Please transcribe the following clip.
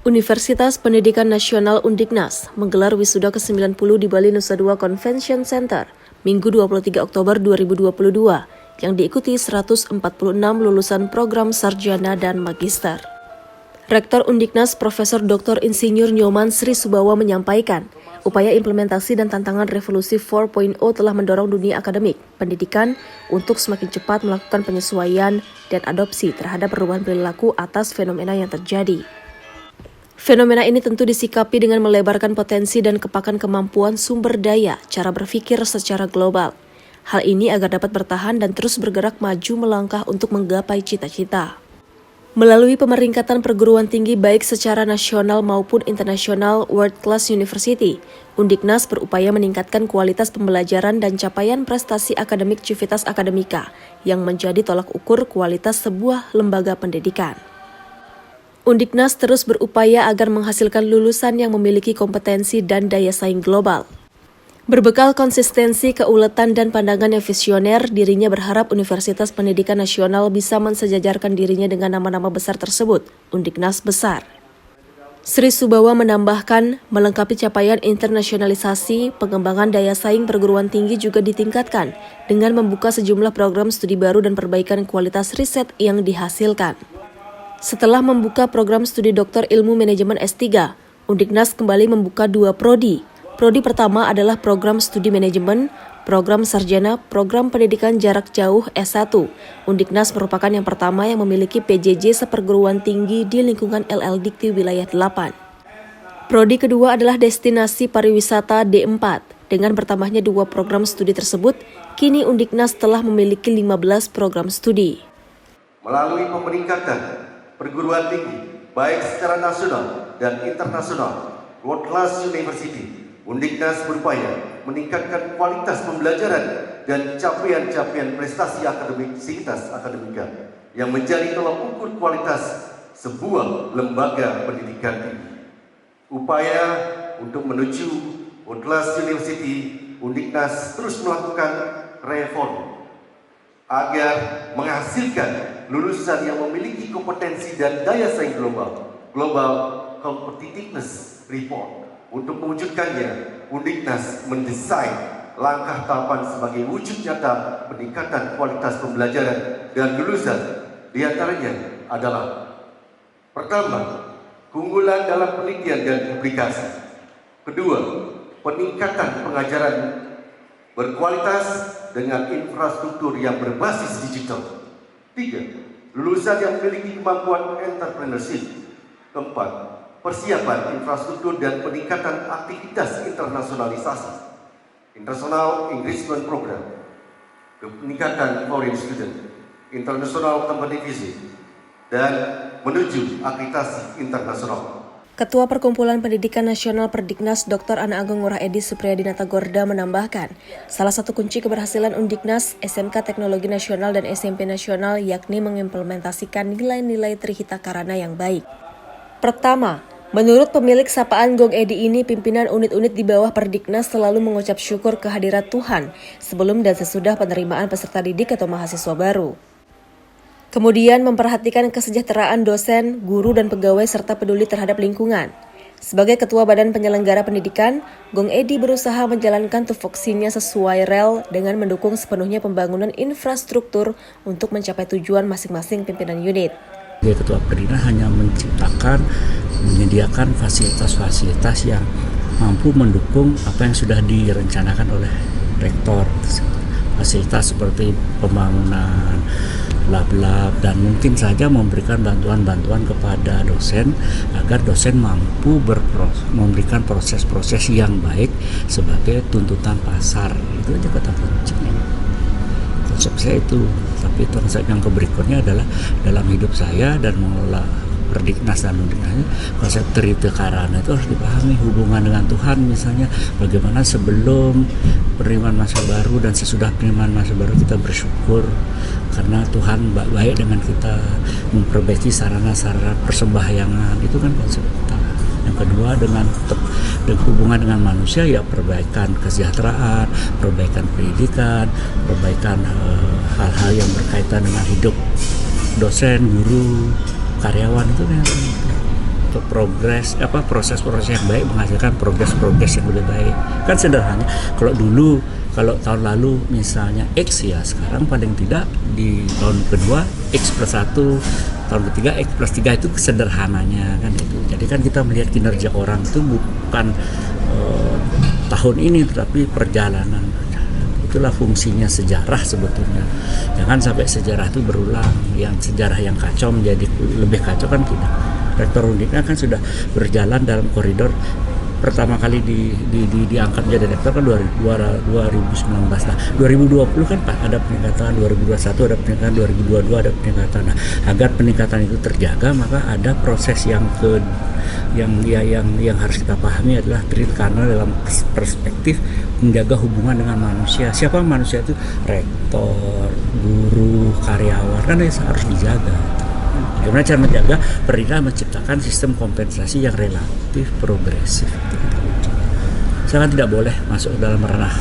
Universitas Pendidikan Nasional Undiknas menggelar wisuda ke-90 di Bali Nusa Dua Convention Center Minggu 23 Oktober 2022 yang diikuti 146 lulusan program sarjana dan magister. Rektor Undiknas Profesor Dr. Insinyur Nyoman Sri Subawa menyampaikan, upaya implementasi dan tantangan revolusi 4.0 telah mendorong dunia akademik, pendidikan untuk semakin cepat melakukan penyesuaian dan adopsi terhadap perubahan perilaku atas fenomena yang terjadi. Fenomena ini tentu disikapi dengan melebarkan potensi dan kepakan kemampuan sumber daya cara berpikir secara global. Hal ini agar dapat bertahan dan terus bergerak maju melangkah untuk menggapai cita-cita. Melalui pemeringkatan perguruan tinggi baik secara nasional maupun internasional World Class University, Undiknas berupaya meningkatkan kualitas pembelajaran dan capaian prestasi akademik Civitas Akademika yang menjadi tolak ukur kualitas sebuah lembaga pendidikan. Undiknas terus berupaya agar menghasilkan lulusan yang memiliki kompetensi dan daya saing global. Berbekal konsistensi, keuletan, dan pandangan yang visioner, dirinya berharap Universitas Pendidikan Nasional bisa mensejajarkan dirinya dengan nama-nama besar tersebut, Undiknas besar. Sri Subawa menambahkan, melengkapi capaian internasionalisasi, pengembangan daya saing perguruan tinggi juga ditingkatkan dengan membuka sejumlah program studi baru dan perbaikan kualitas riset yang dihasilkan. Setelah membuka program studi Doktor Ilmu Manajemen S3, Undiknas kembali membuka 2 prodi. Prodi pertama adalah program studi manajemen, program sarjana, program pendidikan jarak jauh S1. Undiknas merupakan yang pertama yang memiliki PJJ seperguruan tinggi di lingkungan LL Dikti Wilayah 8. Prodi kedua adalah destinasi pariwisata D4. Dengan bertambahnya 2 program studi tersebut, kini Undiknas telah memiliki 15 program studi. Melalui pemeringkatan perguruan tinggi, baik secara nasional dan internasional, World Class University, Undiknas berupaya meningkatkan kualitas pembelajaran dan capaian-capaian prestasi akademik Civitas Akademika yang menjadi tolak ukur kualitas sebuah lembaga pendidikan tinggi. Upaya untuk menuju World Class University, Undiknas terus melakukan reform agar menghasilkan lulusan yang memiliki kompetensi dan daya saing Global Competitiveness Report. Untuk mewujudkannya, Undiknas mendesain langkah tahapan sebagai wujud nyata peningkatan kualitas pembelajaran dan lulusan. Di antaranya adalah: pertama, keunggulan dalam penelitian dan publikasi. Kedua, peningkatan pengajaran berkualitas dengan infrastruktur yang berbasis digital. 3. Lulusan yang memiliki kemampuan entrepreneurship. 4. Persiapan infrastruktur dan peningkatan aktivitas internasionalisasi. International Enrichment Program. Peningkatan foreign student. International company visit. Dan menuju akreditasi internasional. Ketua Perkumpulan Pendidikan Nasional Perdiknas Dr. Ana Agung Ngurah Edi Supriyadinata Gorda menambahkan, salah satu kunci keberhasilan Undiknas, SMK Teknologi Nasional dan SMP Nasional yakni mengimplementasikan nilai-nilai Trihita Karana yang baik. Pertama, menurut pemilik sapaan Gong Edi ini, pimpinan unit-unit di bawah Perdiknas selalu mengucap syukur kehadirat Tuhan sebelum dan sesudah penerimaan peserta didik atau mahasiswa baru. Kemudian memperhatikan kesejahteraan dosen, guru, dan pegawai serta peduli terhadap lingkungan. Sebagai Ketua Badan Penyelenggara Pendidikan, Gong Edi berusaha menjalankan tupoksinya sesuai rel dengan mendukung sepenuhnya pembangunan infrastruktur untuk mencapai tujuan masing-masing pimpinan unit. Ketua Perdiknas hanya menyediakan fasilitas-fasilitas yang mampu mendukung apa yang sudah direncanakan oleh rektor. Fasilitas seperti pembangunan lab-lab dan mungkin saja memberikan bantuan-bantuan kepada dosen agar dosen mampu memberikan proses-proses yang baik sebagai tuntutan pasar. Itu aja kata kuncinya. Konsep saya itu, tapi konsep yang berikutnya adalah dalam hidup saya dan mengelola Perdiknas dan Undiknas, konsep Trihita Karana itu harus dipahami hubungan dengan Tuhan, misalnya bagaimana sebelum penerimaan masa baru dan sesudah penerimaan masa baru kita bersyukur karena Tuhan baik dengan kita, memperbaiki sarana-sarana persembahyangan, itu kan konsep kita. Yang kedua dengan hubungan dengan manusia, ya perbaikan kesejahteraan, perbaikan pendidikan, perbaikan hal-hal yang berkaitan dengan hidup dosen, guru, karyawan, itu yang untuk proses-proses yang baik menghasilkan progres yang lebih baik. Kan sederhana. Kalau tahun lalu misalnya X, ya sekarang paling tidak di tahun kedua X plus 1, tahun ketiga X plus 3, itu sederhananya kan itu. Jadi kan kita melihat kinerja orang itu bukan tahun ini tetapi perjalanan. Itulah fungsinya sejarah sebetulnya. Jangan sampai sejarah itu berulang, yang sejarah yang kacau menjadi lebih kacau kan tidak. Rektor Undiknas kan sudah berjalan dalam koridor, pertama kali diangkat menjadi rektor kan 2019. Nah, 2020 kan ada peningkatan, 2021 ada peningkatan, 2022 ada peningkatan. Nah, agar peningkatan itu terjaga, maka ada proses yang harus kita pahami adalah karena dalam perspektif menjaga hubungan dengan manusia. Siapa manusia itu? Rektor, guru, karyawan, kan harus dijaga. Bagaimana cara menjaga? Pemerintah menciptakan sistem kompensasi yang relatif progresif. Sangat tidak boleh masuk dalam ranah